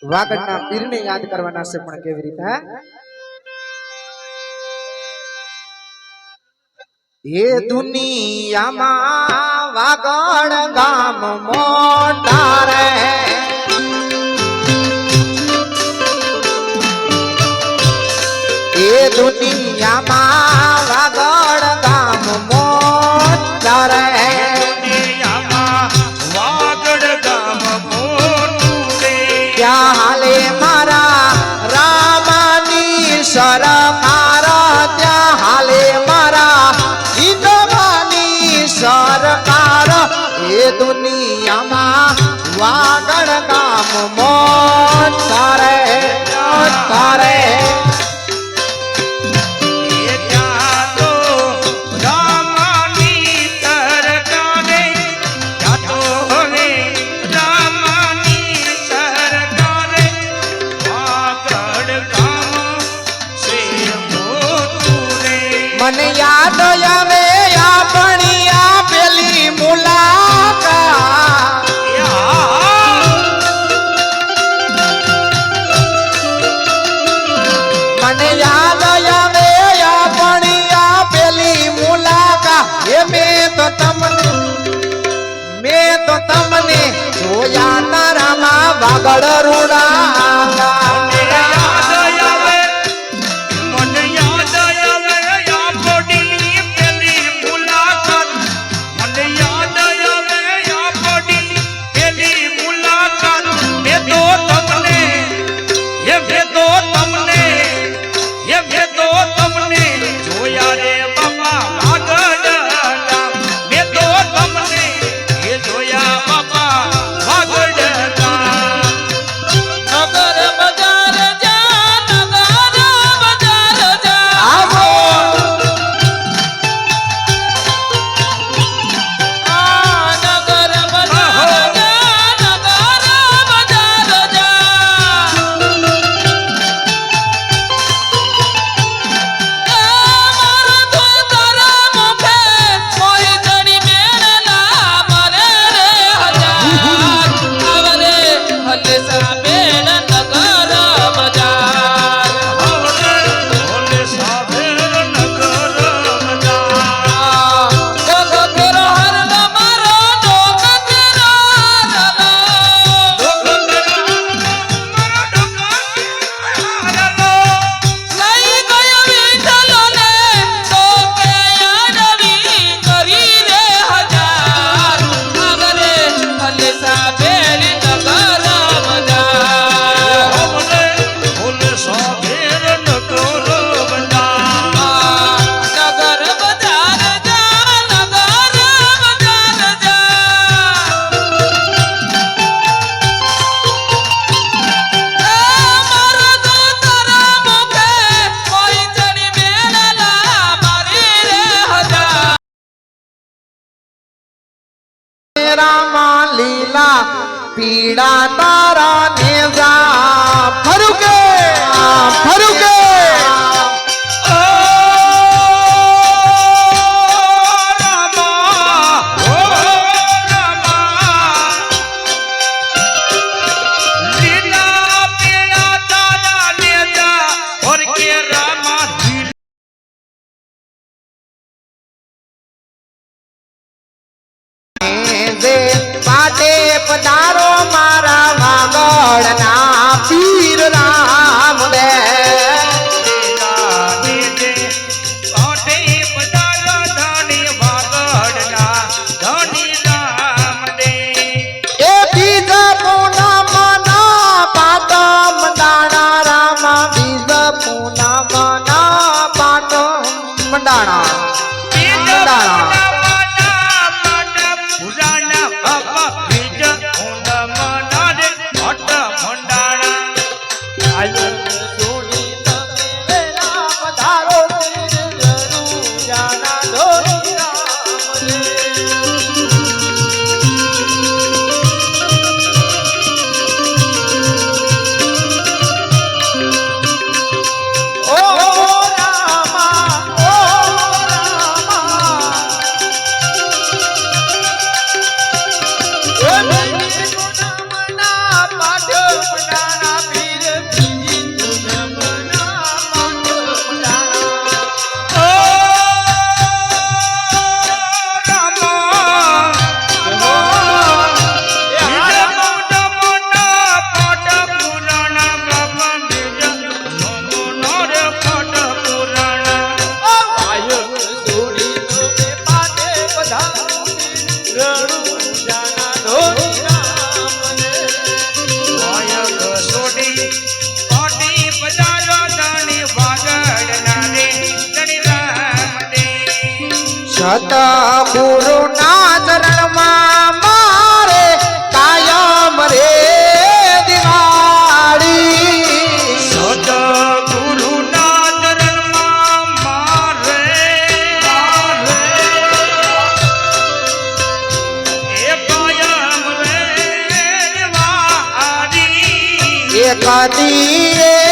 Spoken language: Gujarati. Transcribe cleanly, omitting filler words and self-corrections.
વાગડના પીરને યાદ કરવાના છે પણ કેવી રીતે એ દુનિયામાં વાગડ ગામ મોટા રે એ દુનિયામાં વાગડ ગામ મોટા રે ત્યાં હાલે મારા રામની સરકાર ત્યાં હાલે મારા હિન્દવાની સરકાર એ દુનિયામાં વાગડ ગામ મોટા રે મોટા રે મને યાદ આવે આપણી આ પેલી મુલાકાત મને યાદ આવે આપણી આ પેલી મુલાકાત એ મેં તો તમને જોયા તારામાં વાગડ રૂડા લીલા પીડા તારા ને જા ફરુકે ફરુકે પાટે પધારો મારા વાગડના પીર રામ દે પાટે પધારો ધણી વાગડના ધણી રામ દે એ બીજ પૂનમના પાટમ દાણા રામ બીજ પૂનમના પાટમ દાણા પાઠ સતગુરુના ચરણમાં મારે કાયમ રે દિવાળી સતગુરુના ચરણમાં મારે એ કાયમ રે વાડી એક દીએ